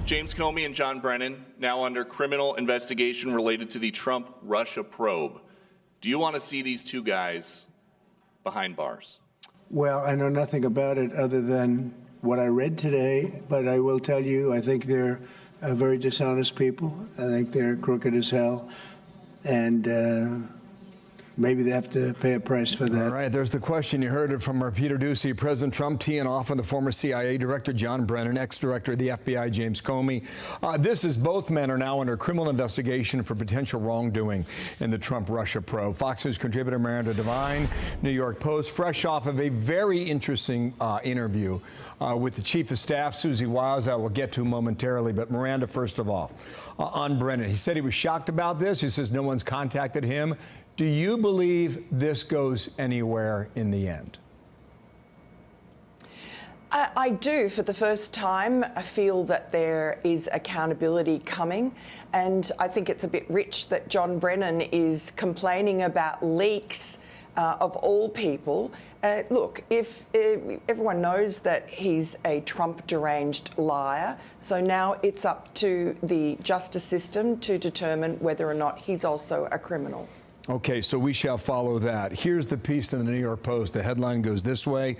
James Comey and John Brennan now under criminal investigation related to the Trump-Russia probe. Do you want to see these two guys behind bars? Well, I know nothing about it other than what I read today, but I will tell you, I think they're very dishonest people. I think they're crooked as hell, and maybe they have to pay a price for that. All right, there's the question. You heard it from our Peter Doocy. President Trump teeing off on the former CIA Director John Brennan, ex-director of the FBI James Comey. Both men are now under criminal investigation for potential wrongdoing in the Trump-Russia probe. Fox News contributor Miranda Devine, New York Post, fresh off of a very interesting interview with the Chief of Staff, Susie Wiles, I will get to momentarily. But Miranda, first of all, on Brennan, he said he was shocked about this. He says no one's contacted him. Do you believe this goes anywhere in the end? I do. For the first time, I feel that there is accountability coming, and I think it's a bit rich that John Brennan is complaining about leaks of all people. Look, if everyone knows that he's a Trump-deranged liar, so now it's up to the justice system to determine whether or not he's also a criminal. Okay, so we shall follow that. Here's the piece in the New York Post. The headline goes this way.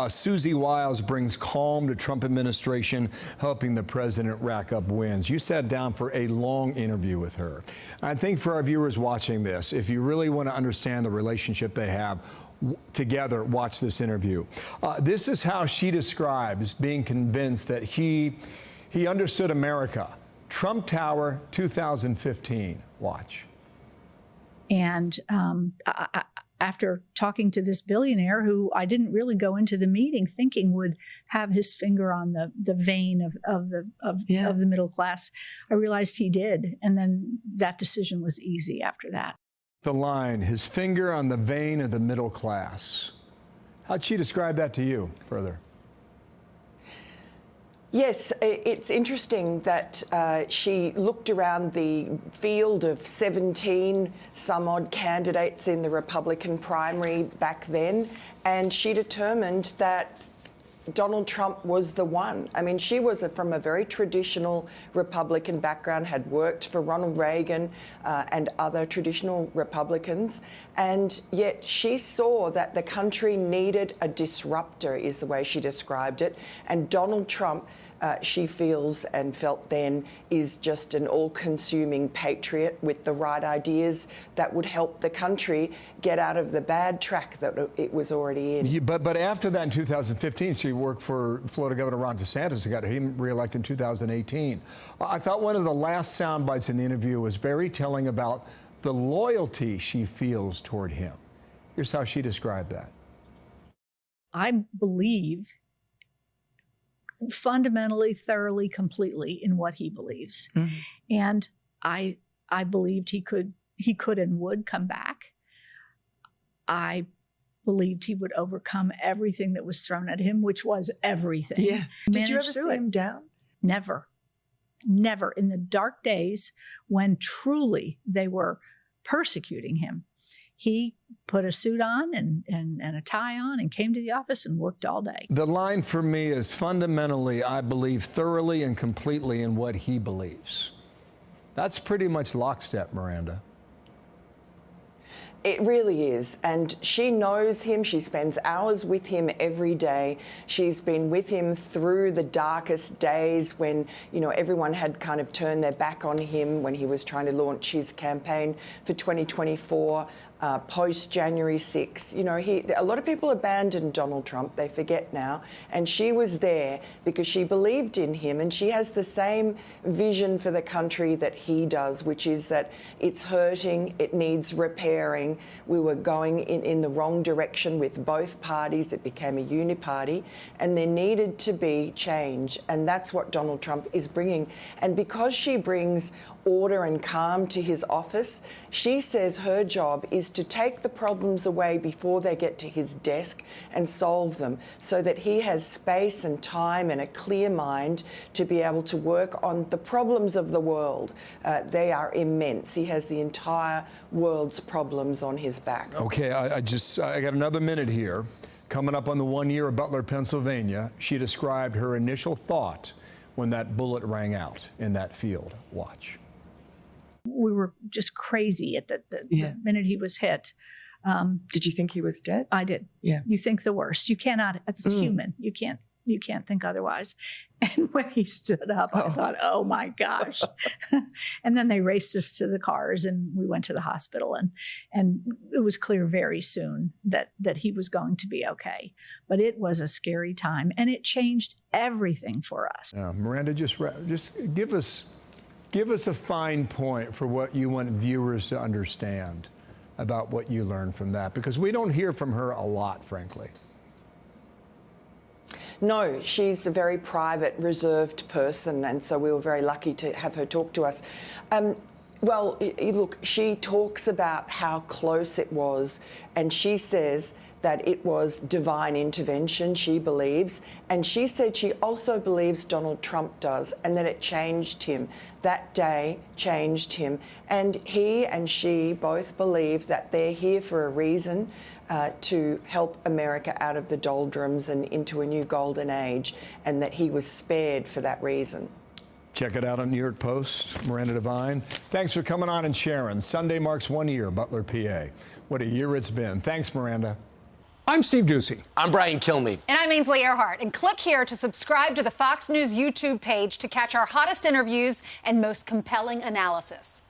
Susie Wiles brings calm to Trump administration, helping the president rack up wins. You sat down for a long interview with her. I think for our viewers watching this, if you really want to understand the relationship they have together, watch this interview. This is how she describes being convinced that he understood America. Trump Tower 2015. Watch. And after talking to this billionaire, who I didn't really go into the meeting thinking would have his finger on the vein of the middle class, I realized he did. And then that decision was easy after that. The line, his finger on the vein of the middle class. How'd she describe that to you further? Yes, it's interesting that she looked around the field of 17 some odd candidates in the Republican primary back then, and she determined that Donald Trump was the one. I mean, she was from a very traditional Republican background, had worked for Ronald Reagan and other traditional Republicans, and yet she saw that the country needed a disruptor, is the way she described it, and Donald Trump, she feels and felt then, is just an all-consuming patriot with the right ideas that would help the country get out of the bad track that it was already in. But after that, in 2015, she worked for Florida Governor Ron DeSantis, who got him reelected in 2018. I thought one of the last sound bites in the interview was very telling about the loyalty she feels toward him. Here's how she described that. I believe fundamentally, thoroughly, completely in what he believes. Mm-hmm. And I believed he could and would come back. I believed he would overcome everything that was thrown at him, which was everything. Yeah. Did you ever see him down? Never. Never. In the dark days when truly they were persecuting him, he put a suit on and a tie on and came to the office and worked all day. The line for me is fundamentally, I believe thoroughly and completely in what he believes. That's pretty much lockstep, Miranda. It really is. And she knows him. She spends hours with him every day. She's been with him through the darkest days when, everyone had kind of turned their back on him when he was trying to launch his campaign for 2024. Post-January 6th. A lot of people abandoned Donald Trump, they forget now, and she was there because she believed in him, and she has the same vision for the country that he does, which is that it's hurting, it needs repairing. We were going in the wrong direction with both parties. It became a uniparty, and there needed to be change, and that's what Donald Trump is bringing. And because she brings order and calm to his office, she says her job is to take the problems away before they get to his desk and solve them so that he has space and time and a clear mind to be able to work on the problems of the world. They are immense. He has the entire world's problems on his back. Okay, I got another minute here. Coming up on the 1 year of Butler, Pennsylvania, she described her initial thought when that bullet rang out in that field. Watch. We were just crazy at the minute he was hit. Did you think he was dead? I did. Yeah. You think the worst. You cannot, as human, you can't think otherwise. And when he stood up, I thought, oh my gosh. And then they raced us to the cars and we went to the hospital, and it was clear very soon that he was going to be okay. But it was a scary time, and it changed everything for us. Miranda, just give us a fine point for what you want viewers to understand about what you learned from that, because we don't hear from her a lot, frankly. No, she's a very private, reserved person, and so we were very lucky to have her talk to us. Well, look, she talks about how close it was, and she says that it was divine intervention, she believes, and she said she also believes Donald Trump does, and that it changed him. That day changed him, and he and she both believe that they're here for a reason, to help America out of the doldrums and into a new golden age, and that he was spared for that reason. Check it out on New York Post. Miranda Devine, thanks for coming on and sharing. Sunday marks 1 year, Butler, PA. What a year it's been. Thanks, Miranda. I'm Steve Doocy. I'm Brian Kilmeade. And I'm Ainsley Earhart. And click here to subscribe to the Fox News YouTube page to catch our hottest interviews and most compelling analysis.